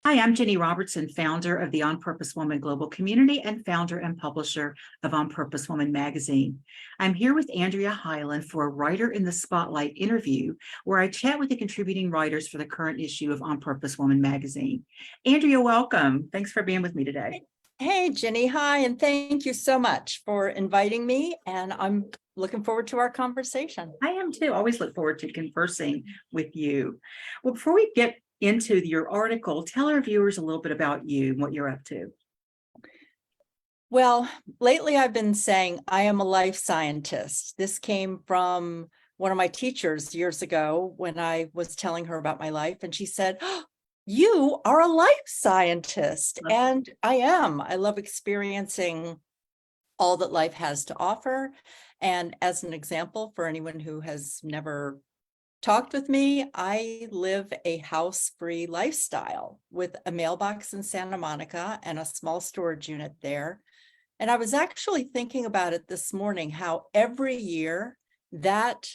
Hi, I'm Ginny Robertson, founder of the On Purpose Woman Global Community and founder and publisher of On Purpose Woman magazine. I'm here with Andrea Hylen for a Writer in the Spotlight interview, where I chat with the contributing writers for the current issue of On Purpose Woman magazine. Andrea, welcome. Thanks for being with me today. Hey, Ginny. Hi, and thank you so much for inviting me. And I'm looking forward to our conversation. I am too. Always look forward to conversing with you. Well, before we get into your article, tell our viewers a little bit about you and what you're up to. Well, lately I've been saying I am a life scientist. This came from one of my teachers years ago when I was telling her about my life, and she said, "Oh, you are a life scientist." And I am. I love experiencing all that life has to offer. And as an example, for anyone who has never talked with me, I live a house-free lifestyle with a mailbox in Santa Monica and a small storage unit there. And I was actually thinking about it this morning, how every year that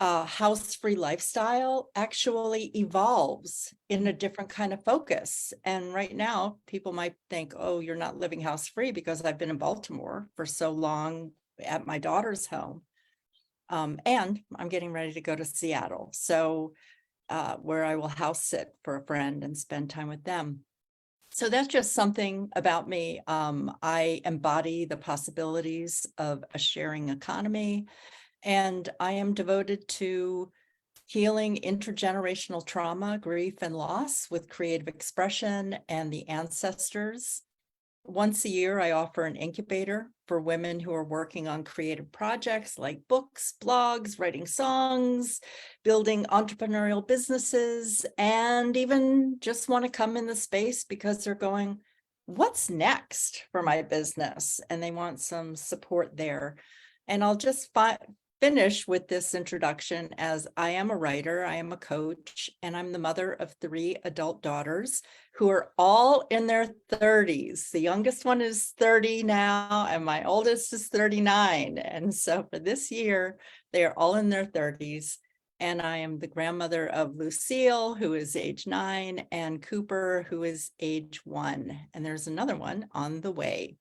house-free lifestyle actually evolves in a different kind of focus. And right now, people might think, oh, you're not living house-free because I've been in Baltimore for so long at my daughter's home. And I'm getting ready to go to Seattle, so where I will house sit for a friend and spend time with them. So that's just something about me. I embody the possibilities of a sharing economy, and I am devoted to healing intergenerational trauma, grief, and loss with creative expression and the ancestors. Once a year, I offer an incubator for women who are working on creative projects like books, blogs, writing songs, building entrepreneurial businesses, and even just want to come in the space because they're going, what's next for my business? And they want some support there. And I'll just finish with this introduction as I am a writer, I am a coach, and I'm the mother of 3 adult daughters who are all in their 30s. The youngest one is 30 now, and my oldest is 39. And so for this year, they are all in their 30s. And I am the grandmother of Lucille, who is age 9, and Cooper, who is age 1. And there's another one on the way.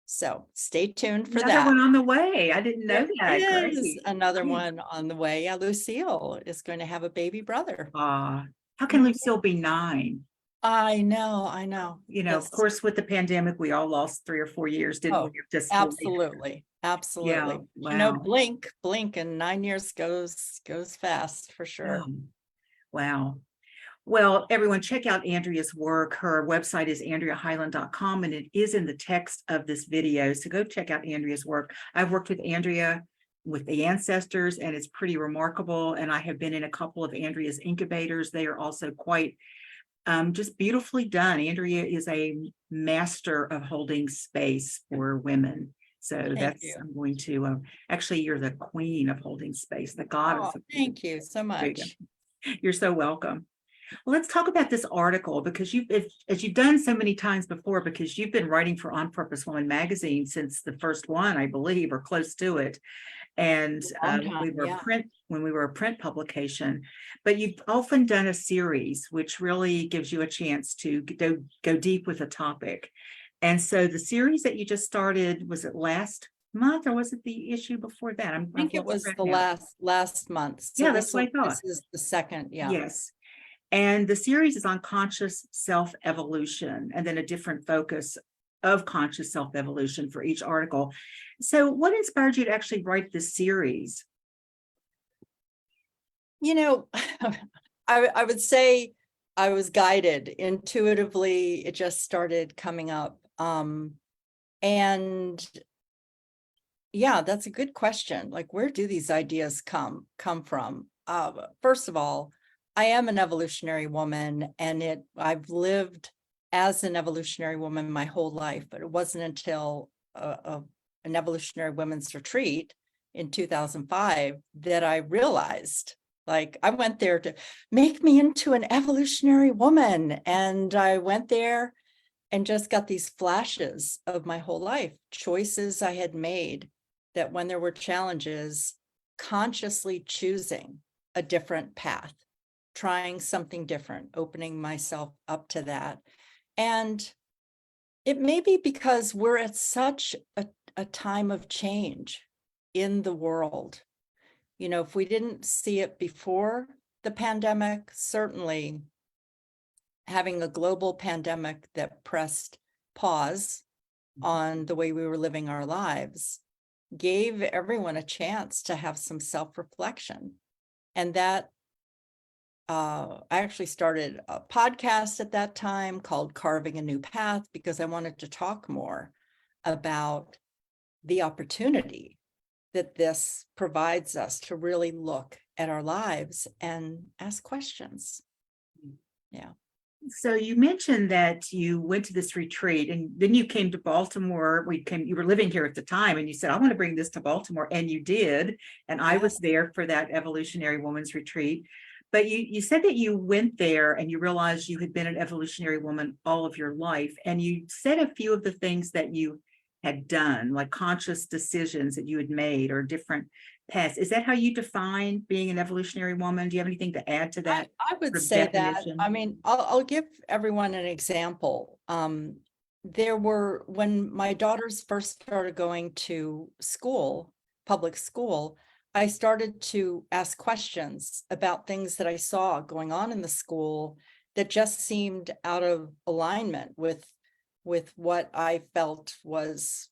So stay tuned for Another that. one on the way. I didn't know that. There is Great. another one on the way. Yeah, Lucille is going to have a baby brother. How can Lucille be 9? I know. You know, of course, with the pandemic, we all lost 3 or 4 years, didn't we? Just absolutely. Yeah, wow. You know, blink, and 9 years goes fast for sure. Wow. Well, everyone, check out Andrea's work. Her website is andreahylen.com, and it is in the text of this video. So go check out Andrea's work. I've worked with Andrea with the Ancestors, and it's pretty remarkable. And I have been in a couple of Andrea's incubators. They are also quite just beautifully done. Andrea is a master of holding space for women. So I'm going to, actually, you're the queen of holding space, the goddess. Thank you so much. You're so welcome. Well, let's talk about this article, because as you've done so many times before, because you've been writing for On Purpose Woman magazine since the first one, I believe, or close to it. And when we were a print publication, but you've often done a series, which really gives you a chance to go deep with a topic. And so the series that you just started, was it last month, or was it the issue before that? I think it was the last month. So yeah, that's what I thought. This is the second. Yeah. Yes. And the series is on conscious self-evolution, and then a different focus of conscious self-evolution for each article. So what inspired you to actually write this series? You know, I would say I was guided intuitively. It just started coming up. And yeah, that's a good question. Like, where do these ideas come from? First of all, I am an evolutionary woman, and I've lived as an evolutionary woman my whole life, but it wasn't until an evolutionary women's retreat in 2005 that I realized, like, I went there to make me into an evolutionary woman. And I went there and just got these flashes of my whole life, choices I had made that when there were challenges, consciously choosing a different path. trying something different, opening myself up to that. And it may be because we're at such a time of change in the world. You know, if we didn't see it before the pandemic, certainly having a global pandemic that pressed pause on the way we were living our lives gave everyone a chance to have some self-reflection. And that I actually started a podcast at that time called Carving a New Path, because I wanted to talk more about the opportunity that this provides us to really look at our lives and ask questions. Yeah. So you mentioned that you went to this retreat and then you came to Baltimore. You were living here at the time and you said, I want to bring this to Baltimore. And you did. And I was there for that Evolutionary Woman's Retreat. But you said that you went there and you realized you had been an evolutionary woman all of your life. And you said a few of the things that you had done, like conscious decisions that you had made or different paths. Is that how you define being an evolutionary woman? Do you have anything to add to that? I would sort of say that. definition? I mean, I'll give everyone an example. When my daughters first started going to school, public school, I started to ask questions about things that I saw going on in the school that just seemed out of alignment with what I felt was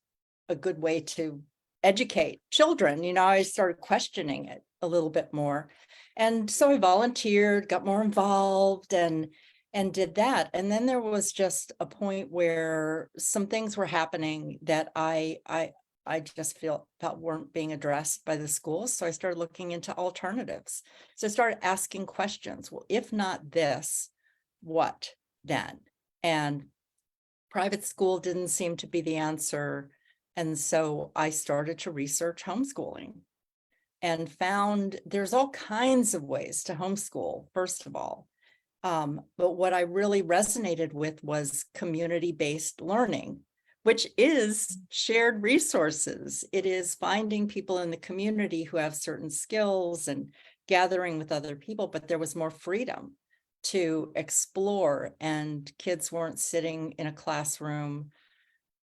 a good way to educate children. You know, I started questioning it a little bit more. And so I volunteered, got more involved and did that. And then there was just a point where some things were happening that I just felt weren't being addressed by the school. So I started looking into alternatives. So I started asking questions. Well, if not this, what then? And private school didn't seem to be the answer. And so I started to research homeschooling and found there's all kinds of ways to homeschool, first of all. But what I really resonated with was community-based learning, which is shared resources. It is finding people in the community who have certain skills and gathering with other people, but there was more freedom to explore, and kids weren't sitting in a classroom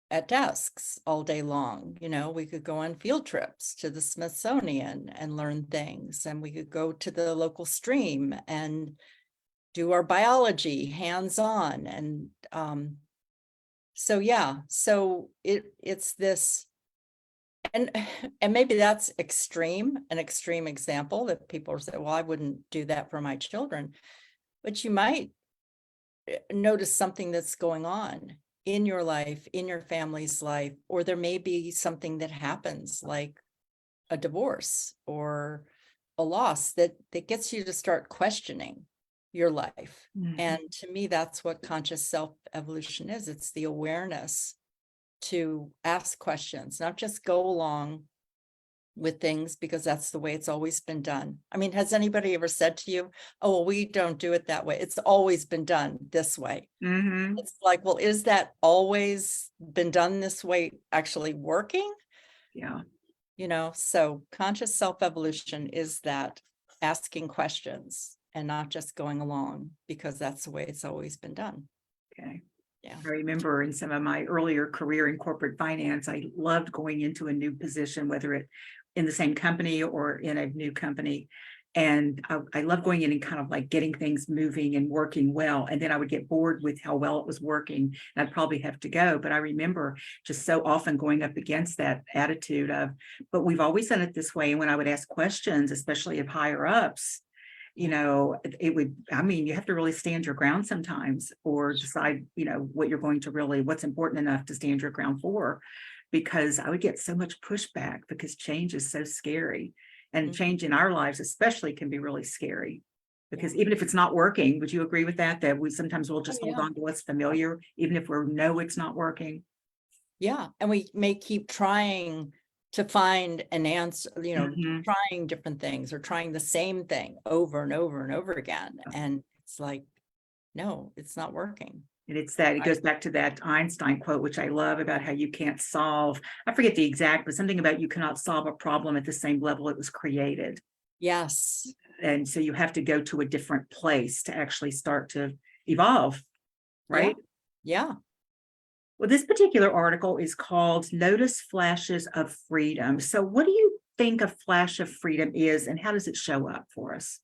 at desks all day long. You know, we could go on field trips to the Smithsonian and learn things, and we could go to the local stream and do our biology hands-on. And so it's this, and maybe that's an extreme example that people say, well, I wouldn't do that for my children. But you might notice something that's going on in your life, in your family's life, or there may be something that happens like a divorce or a loss that gets you to start questioning your life. Mhm. And to me, that's what conscious self-evolution is. It's the awareness to ask questions, not just go along with things because that's the way it's always been done. I mean, has anybody ever said to you, oh, well, we don't do it that way. It's always been done this way. Mhm. It's like, well, is that always been done this way actually working? Yeah. You know, so conscious self-evolution is that asking questions and not just going along because that's the way it's always been done. Okay. Yeah. I remember in some of my earlier career in corporate finance, I loved going into a new position, whether it in the same company or in a new company. And I love going in and kind of like getting things moving and working well. And then I would get bored with how well it was working and I'd probably have to go. But I remember just so often going up against that attitude of, but we've always done it this way. And when I would ask questions, especially of higher ups, you know, it would, I mean, you have to really stand your ground sometimes or decide, you know, what you're going to really, what's important enough to stand your ground for, because I would get so much pushback because change is so scary. And change in our lives especially can be really scary because even if it's not working, would you agree with that? That we sometimes will just hold on to what's familiar, even if we know it's not working. Yeah. And we may keep trying to find an answer, you know, trying different things or trying the same thing over and over and over again. And it's like, no, it's not working. And it's that it goes back to that Einstein quote, which I love, about how you can't solve, I forget the exact, but something about you cannot solve a problem at the same level it was created. Yes. And so you have to go to a different place to actually start to evolve, right? Yeah. Well, this particular article is called Notice Flashes of Freedom. So what do you think a flash of freedom is, and how does it show up for us?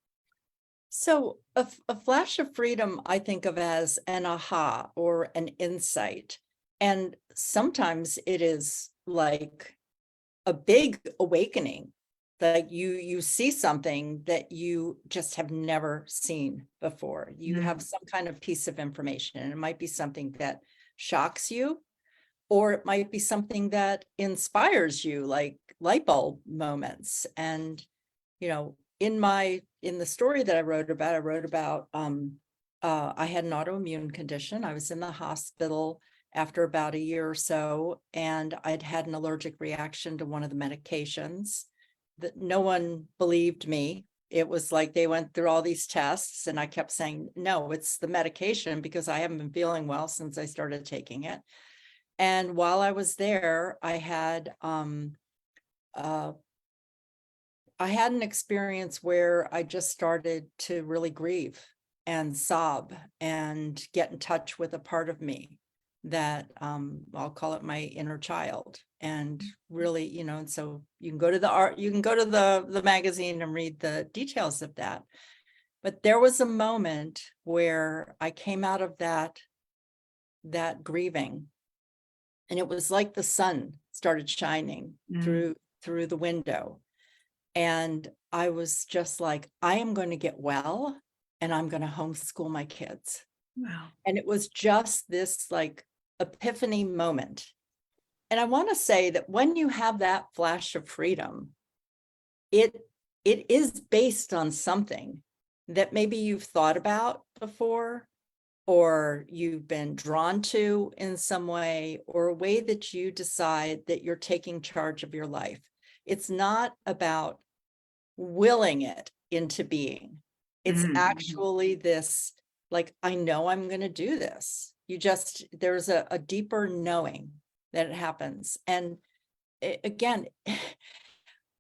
So a flash of freedom, I think of as an aha or an insight. And sometimes it is like a big awakening, like you see something that you just have never seen before. You have some kind of piece of information, and it might be something that shocks you, or it might be something that inspires you, like light bulb moments. And in the story that I wrote about I had an autoimmune condition. I was in the hospital after about a year or so, and I'd had an allergic reaction to one of the medications that no one believed me. It was like they went through all these tests, and I kept saying, no, it's the medication, because I haven't been feeling well since I started taking it. And while I was there, I had an experience where I just started to really grieve and sob and get in touch with a part of me that I'll call it my inner child. And really, and so you can go to the magazine and read the details of that. But there was a moment where I came out of that grieving, and it was like the sun started shining through the window. And I was just like, I am going to get well, and I'm going to homeschool my kids. Wow. And it was just this like epiphany moment. And I want to say that when you have that flash of freedom, it is based on something that maybe you've thought about before, or you've been drawn to in some way, or a way that you decide that you're taking charge of your life. It's not about willing it into being. It's actually this, like, I know I'm going to do this. There's a deeper knowing that it happens. And again,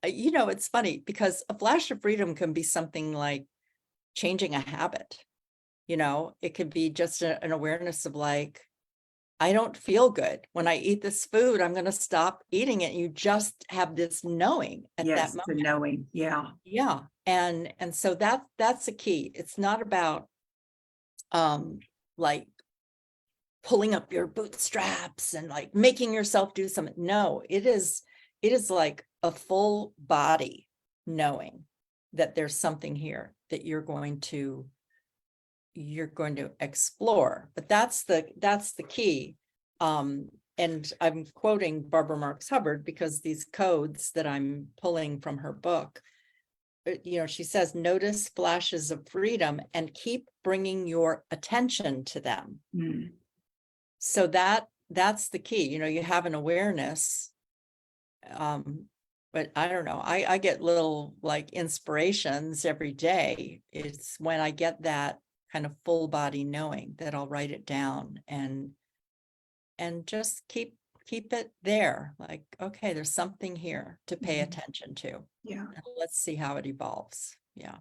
it's funny because a flash of freedom can be something like changing a habit. It could be just an awareness of like, I don't feel good when I eat this food. I'm going to stop eating it. You just have this knowing at that Yes, the moment. knowing. Yeah. Yeah. And so that's the key. It's not about like pulling up your bootstraps and like making yourself do something. No, it is like a full body knowing that there's something here that you're going to explore. But that's the key. And I'm quoting Barbara Marx Hubbard because these codes that I'm pulling from her book, she says, notice flashes of freedom and keep bringing your attention to them. So that's the key. You have an awareness. But I don't know, I get little like inspirations every day. It's when I get that kind of full body knowing that I'll write it down and just keep it there. Like, okay, there's something here to pay attention to. Yeah. And let's see how it evolves. Yeah.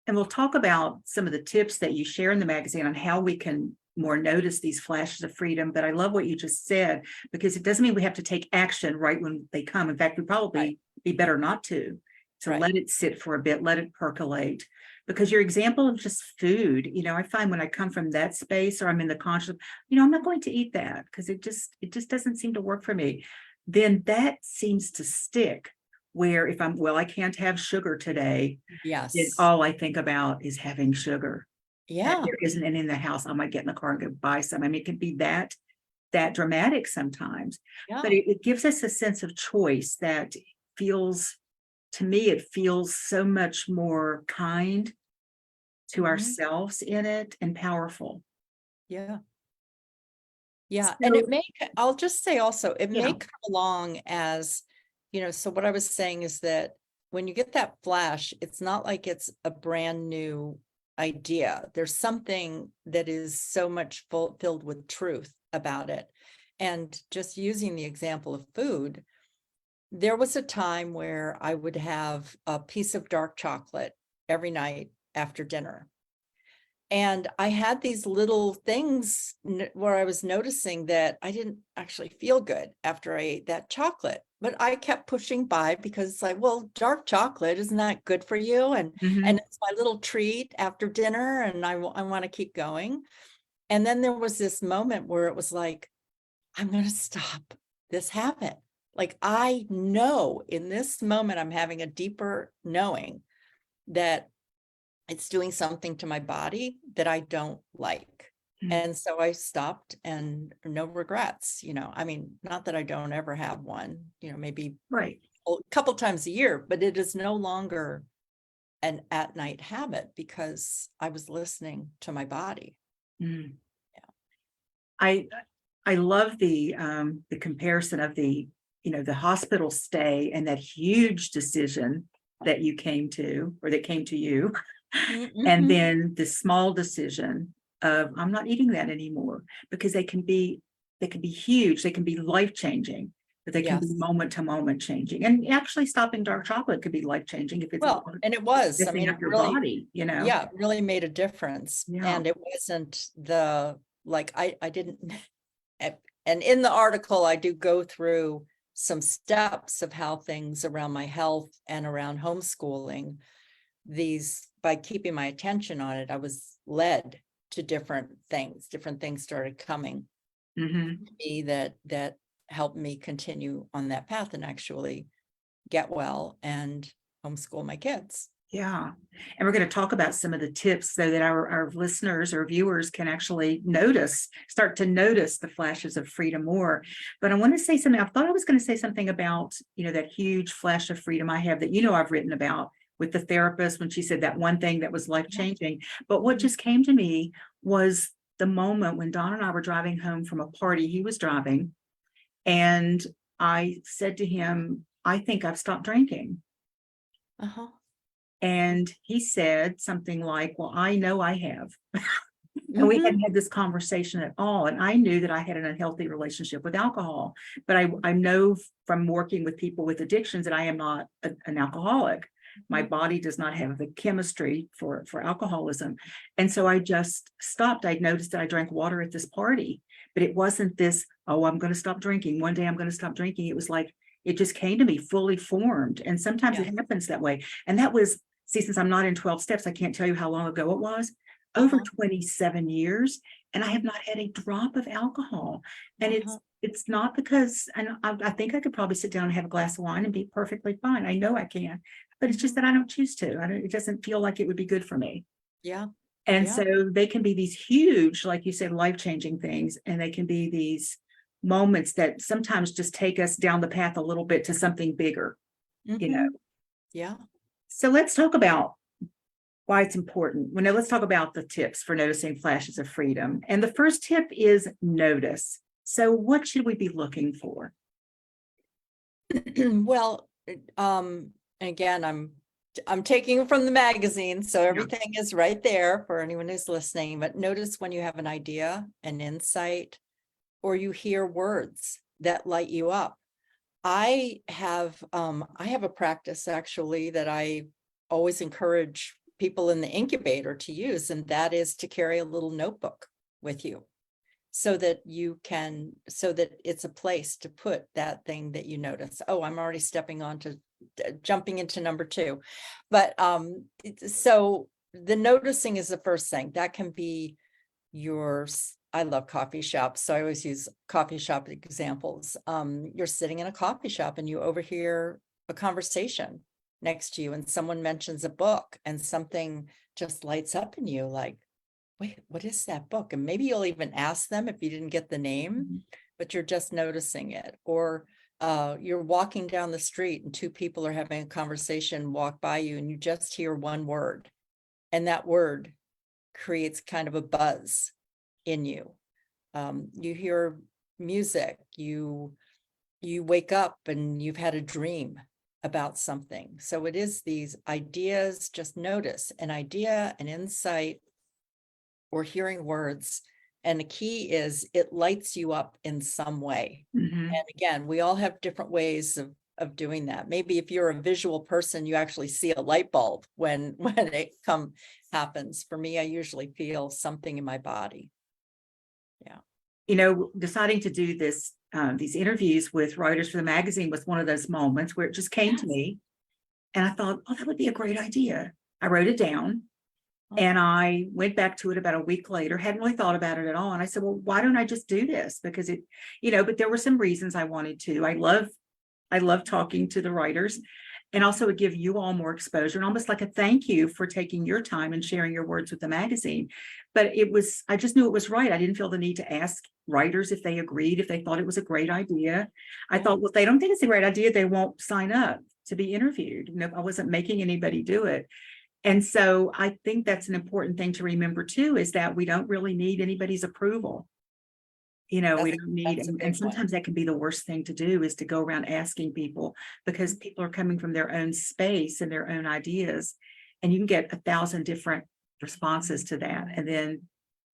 And we'll talk about some of the tips that you share in the magazine on how we can more notice these flashes of freedom. But I love what you just said, because it doesn't mean we have to take action right when they come. In fact, we probably be better not to let it sit for a bit, let it percolate. Because your example of just food, I find when I come from that space, or I'm in the conscious, I'm not going to eat that because it just doesn't seem to work for me. Then that seems to stick. Where if I can't have sugar today, Yes. then all I think about is having sugar. Yeah. And there isn't any in the house. I might get in the car and go buy some. I mean, it can be that dramatic sometimes, but it gives us a sense of choice that feels, to me, it feels so much more kind to ourselves in it and powerful. Yeah. Yeah. So, And I'll just say also, it Yeah. may come along as, so what I was saying is that when you get that flash, it's not like it's a brand new idea. There's something that is so much filled with truth about it. And just using the example of food, there was a time where I would have a piece of dark chocolate every night after dinner. And I had these little things where I was noticing that I didn't actually feel good after I ate that chocolate, but I kept pushing by because it's like, well, dark chocolate, isn't that good for you? And it's my little treat after dinner, and I want to keep going. And then there was this moment where it was like, I'm going to stop this habit. Like, I know in this moment, I'm having a deeper knowing that it's doing something to my body that I don't like. And so I stopped, and no regrets, I mean, not that I don't ever have one, maybe Right. a couple times a year, but it is no longer an at night habit because I was listening to my body. Mm. Yeah. I love the comparison of the hospital stay and that huge decision that you came to, or that came to you. And then the small decision of, I'm not eating that anymore, because they can be huge, they can be life-changing, but they can be moment to moment changing. And actually stopping dark chocolate could be life-changing if it's and it was, I mean, up your really, body, yeah, it really made a difference. Yeah. And it wasn't I didn't, and in the article, I do go through some steps of how things around my health and around homeschooling, by keeping my attention on it, I was led to different things started coming to me that helped me continue on that path and actually get well and homeschool my kids. Yeah. And we're going to talk about some of the tips so that our listeners or viewers can actually start to notice the flashes of freedom more. But I want to say something. I thought I was going to say something about, that huge flash of freedom I have that, I've written about with the therapist when she said that one thing that was life-changing. But what just came to me was the moment when Don and I were driving home from a party he was driving. And I said to him, I think I've stopped drinking. And he said something like, well, I know I have. And we hadn't had this conversation at all. And I knew that I had an unhealthy relationship with alcohol. But I know from working with people with addictions that I am not an alcoholic. My body does not have the chemistry for alcoholism. And so I just stopped. I'd noticed that I drank water at this party, but it wasn't this, oh, I'm going to stop drinking. One day I'm going to stop drinking. It was like, it just came to me fully formed. And sometimes it happens that way. And that was, since I'm not in 12 steps, I can't tell you how long ago it was, over 27 years. And I have not had a drop of alcohol. And it's not because, and I think I could probably sit down and have a glass of wine and be perfectly fine. I know I can, but it's just that I don't choose to. It doesn't feel like it would be good for me. Yeah. And so they can be these huge, like you said, life-changing things. And they can be these moments that sometimes just take us down the path a little bit to something bigger, Yeah. So let's talk about why it's important. Let's talk about the tips for noticing flashes of freedom. And the first tip is notice. So what should we be looking for? Well, again, I'm taking it from the magazine, so everything is right there for anyone who's listening. But notice when you have an idea, an insight, or you hear words that light you up. I have a practice actually that I always encourage people in the incubator to use, and that is to carry a little notebook with you so that it's a place to put that thing that you notice. Oh, I'm already jumping into number 2. But so the noticing is the first thing. That can be I love coffee shops, so I always use coffee shop examples. You're sitting in a coffee shop and you overhear a conversation next to you, and someone mentions a book, and something just lights up in you like, wait, what is that book? And maybe you'll even ask them if you didn't get the name, but you're just noticing it. Or you're walking down the street and 2 people are having a conversation, walk by you, and you just hear one word, and that word creates kind of a buzz in you. You hear music, you wake up and you've had a dream about something. So it is these ideas. Just notice an idea, an insight, or hearing words. And the key is it lights you up in some way. And again, we all have different ways of doing that. Maybe if you're a visual person, you actually see a light bulb when it happens. For me, I usually feel something in my body. Deciding to do these interviews with writers for the magazine was one of those moments where it just came to me. And I thought, oh, that would be a great idea. I wrote it down and I went back to it about a week later, hadn't really thought about it at all. And I said, well, why don't I just do this? Because but there were some reasons I wanted to. I love talking to the writers, and also would give you all more exposure and almost like a thank you for taking your time and sharing your words with the magazine. But I just knew it was right. I didn't feel the need to ask writers if they agreed, if they thought it was a great idea. I thought, well, if they don't think it's a great idea, they won't sign up to be interviewed. I wasn't making anybody do it. And so I think that's an important thing to remember too, is that we don't really need anybody's approval. We don't need, and sometimes that can be the worst thing to do, is to go around asking people, because people are coming from their own space and their own ideas, and you can get 1,000 different responses to that. And then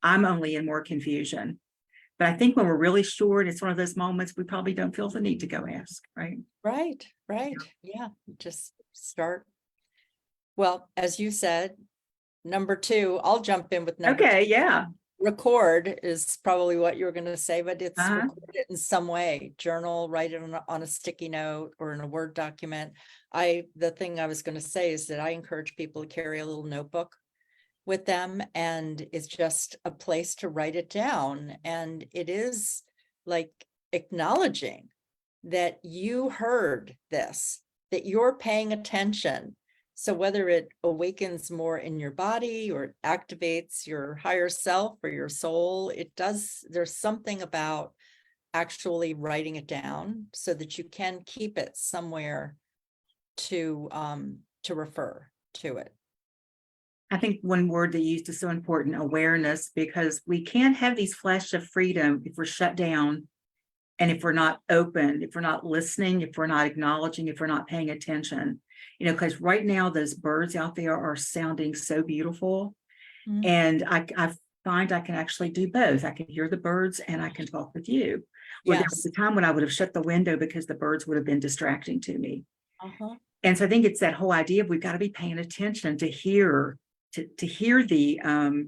I'm only in more confusion. But I think when we're really sure, and it's one of those moments, we probably don't feel the need to go ask, right? Right. Yeah. Just start. Well, as you said, number 2, I'll jump in with number 2. Okay, yeah. Record is probably what you were going to say, but it's Uh-huh. record it in some way. Journal, write it on a sticky note or in a Word document. The thing I was going to say is that I encourage people to carry a little notebook with them, and it's just a place to write it down. And it is like acknowledging that you heard this, that you're paying attention. So whether it awakens more in your body or it activates your higher self or your soul, there's something about actually writing it down so that you can keep it somewhere to refer to it. I think one word they used is so important, awareness, because we can't have these flashes of freedom if we're shut down, and if we're not open, if we're not listening, if we're not acknowledging, if we're not paying attention. Because right now those birds out there are sounding so beautiful. Mm-hmm. And I find I can actually do both. I can hear the birds and I can talk with you. Well, there was a time when I would have shut the window because the birds would have been distracting to me. And so I think it's that whole idea of we've got to be paying attention to hear the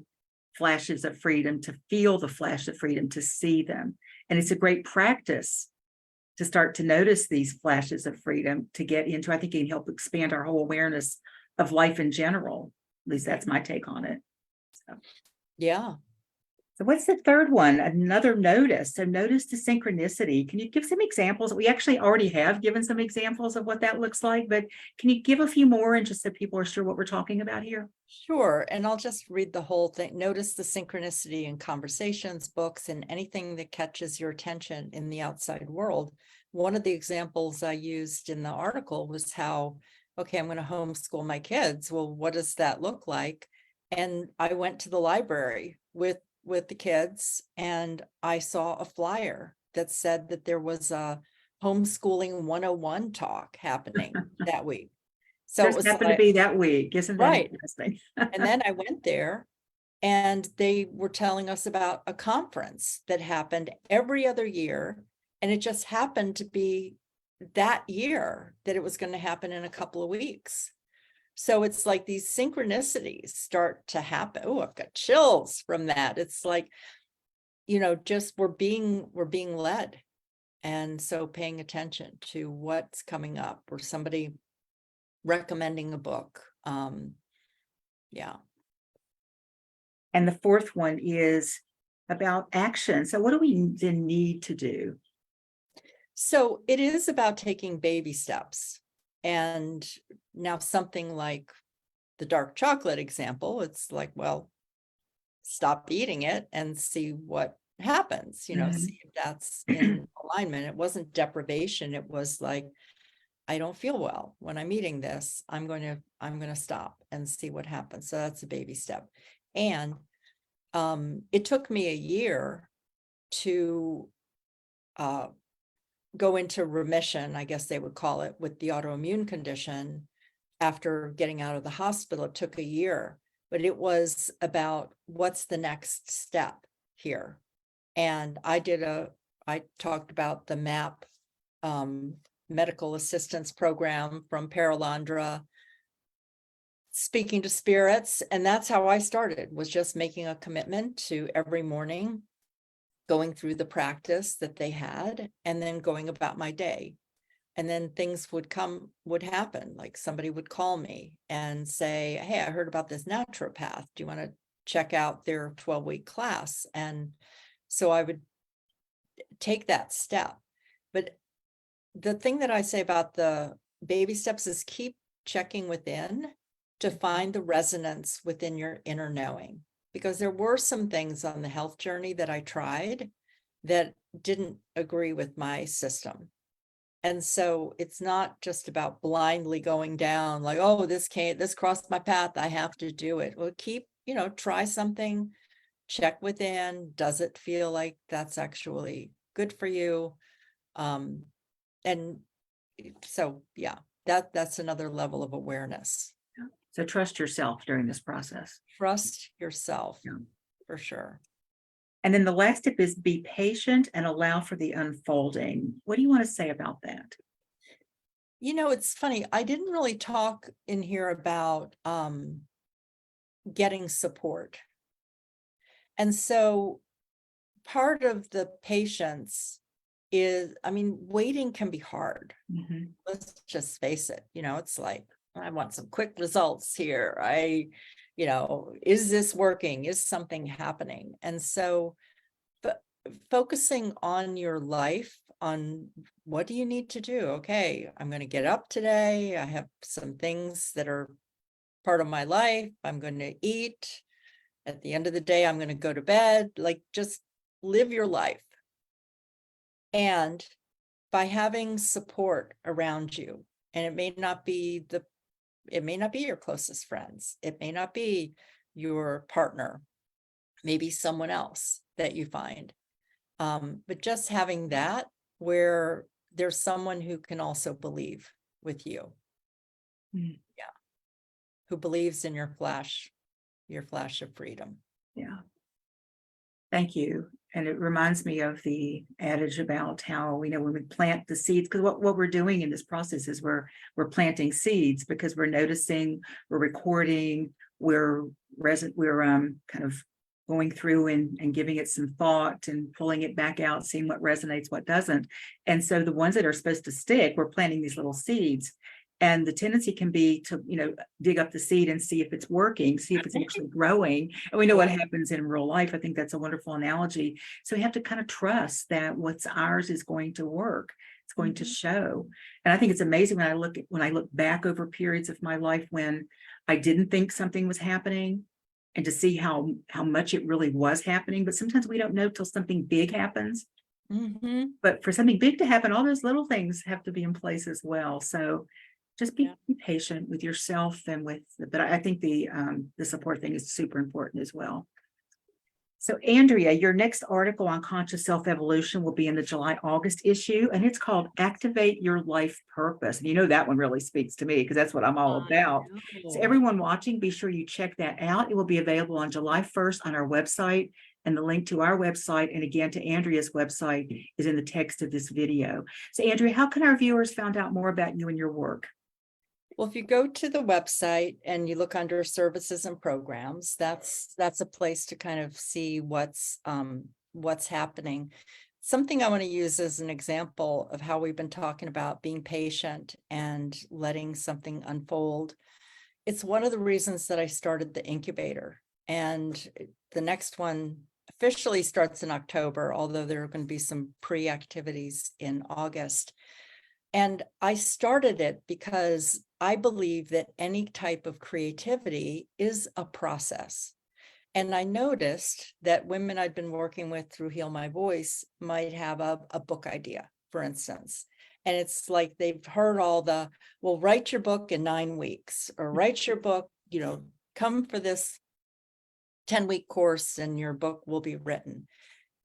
flashes of freedom, to feel the flash of freedom, to see them. And it's a great practice to start to notice these flashes of freedom, to get into. I think it can help expand our whole awareness of life in general. At least that's my take on it. Yeah. So what's the third one? Another notice. So notice the synchronicity. Can you give some examples? We actually already have given some examples of what that looks like, but can you give a few more, and just so people are sure what we're talking about here? Sure. And I'll just read the whole thing. Notice the synchronicity in conversations, books, and anything that catches your attention in the outside world. One of the examples I used in the article was how, okay, I'm going to homeschool my kids. Well, what does that look like? And I went to the library with the kids, and I saw a flyer that said that there was a homeschooling 101 talk happening that week. So it was happened to be that week. Isn't that interesting? And then I went there, and they were telling us about a conference that happened every other year. And it just happened to be that year that it was going to happen in a couple of weeks. So it's like these synchronicities start to happen. Oh, I've got chills from that. It's like, just we're being led. And so paying attention to what's coming up, or somebody recommending a book. Yeah. And the fourth one is about action. So what do we then need to do? So it is about taking baby steps. And now something like the dark chocolate example, it's like, well, stop eating it and see what happens, see if that's in alignment. It wasn't deprivation. It was like, I don't feel well when I'm eating this. I'm going to stop and see what happens. So that's a baby step. And it took me a year to go into remission, I guess they would call it, with the autoimmune condition. After getting out of the hospital, it took a year, but it was about what's the next step here. And I talked about the MAP medical assistance program from Paralandra, speaking to spirits. And that's how I started, was just making a commitment to every morning going through the practice that they had, and then going about my day. And then things would happen. Like somebody would call me and say, hey, I heard about this naturopath. Do you want to check out their 12-week class? And so I would take that step. But the thing that I say about the baby steps is keep checking within to find the resonance within your inner knowing. Because there were some things on the health journey that I tried that didn't agree with my system. And so it's not just about blindly going down like, oh, this crossed my path, I have to do it. Well, try something, check within. Does it feel like that's actually good for you? And so, yeah, that's another level of awareness. So trust yourself during this process. Trust yourself, Yeah. for sure. And then the last tip is be patient and allow for the unfolding. What do you want to say about that? It's funny. I didn't really talk in here about getting support. And so part of the patience is, waiting can be hard. Mm-hmm. Let's just face it. It's like, I want some quick results here. Is this working? Is something happening? And so, but focusing on your life, on what do you need to do? Okay, I'm going to get up today. I have some things that are part of my life. I'm going to eat. At the end of the day, I'm going to go to bed. Like, just live your life. And by having support around you, and it may not be your closest friends. It may not be your partner, maybe someone else that you find. But just having that, where there's someone who can also believe with you. Mm. Yeah. Who believes in your flash of freedom. Yeah. Thank you. And it reminds me of the adage about how when we plant the seeds, because what we're doing in this process is we're planting seeds, because we're noticing, we're recording, we're kind of going through and giving it some thought and pulling it back out, seeing what resonates, what doesn't. And so the ones that are supposed to stick, we're planting these little seeds. And the tendency can be to, dig up the seed and see if it's working, see if it's actually growing. And we know what happens in real life. I think that's a wonderful analogy. So we have to kind of trust that what's ours is going to work. It's going to show. And I think it's amazing when I look back over periods of my life when I didn't think something was happening, and to see how much it really was happening. But sometimes we don't know till something big happens. Mm-hmm. But for something big to happen, all those little things have to be in place as well. So just be patient with yourself but I think the support thing is super important as well. So Andrea, your next article on conscious self-evolution will be in the July-August issue, and it's called Activate Your Life Purpose. And that one really speaks to me because that's what I'm all about. So everyone watching, be sure you check that out. It will be available on July 1st on our website, and the link to our website, and again to Andrea's website, is in the text of this video. So Andrea, how can our viewers find out more about you and your work? Well, if you go to the website and you look under services and programs, that's a place to kind of see what's happening. Something I want to use as an example of how we've been talking about being patient and letting something unfold. It's one of the reasons that I started the Incubator, and the next one officially starts in October, although there are going to be some pre-activities in August. And I started it because I believe that any type of creativity is a process. And I noticed that women I'd been working with through Heal My Voice might have a book idea, for instance. And it's like they've heard well, write your book in 9 weeks, or write your book, come for this 10-week course and your book will be written.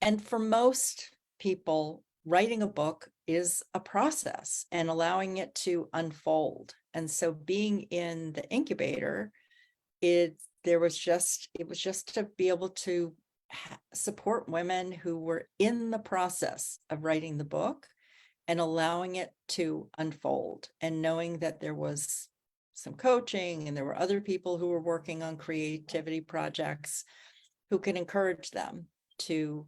And for most people, writing a book is a process and allowing it to unfold. And so being in the Incubator, it was just to be able to support women who were in the process of writing the book and allowing it to unfold, and knowing that there was some coaching and there were other people who were working on creativity projects who can encourage them to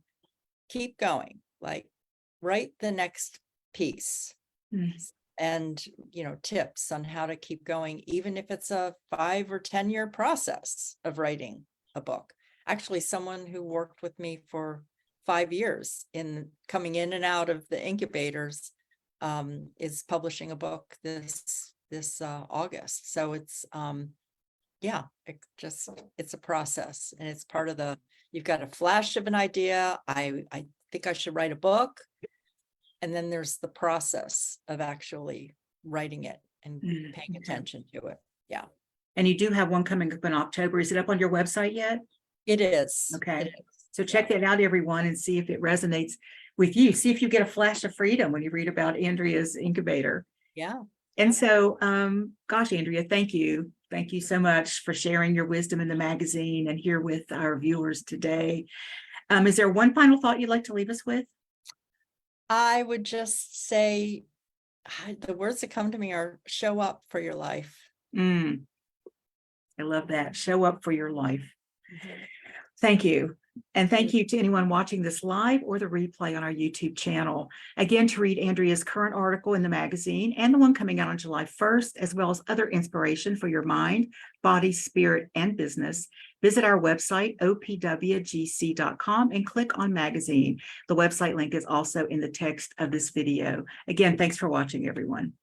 keep going, like write the next piece. And, tips on how to keep going, even if it's a 5 or 10-year process of writing a book. Actually, someone who worked with me for 5 years in coming in and out of the incubators is publishing a book this August. So it's it's a process, and it's part of you've got a flash of an idea. I think I should write a book. And then there's the process of actually writing it and paying attention to it. Yeah. And you do have one coming up in October. Is it up on your website yet? It is. Okay. It is. So check that out, everyone, and see if it resonates with you. See if you get a flash of freedom when you read about Andrea's Incubator. Yeah. And so, gosh, Andrea, thank you. Thank you so much for sharing your wisdom in the magazine and here with our viewers today. Is there one final thought you'd like to leave us with? I would just say the words that come to me are show up for your life. I love that. Show up for your life. Thank you. And thank you to anyone watching this live or the replay on our YouTube channel. Again, to read Andrea's current article in the magazine and the one coming out on July 1st, as well as other inspiration for your mind, body, spirit, and business, visit our website, opwgc.com, and click on magazine. The website link is also in the text of this video. Again, thanks for watching, everyone.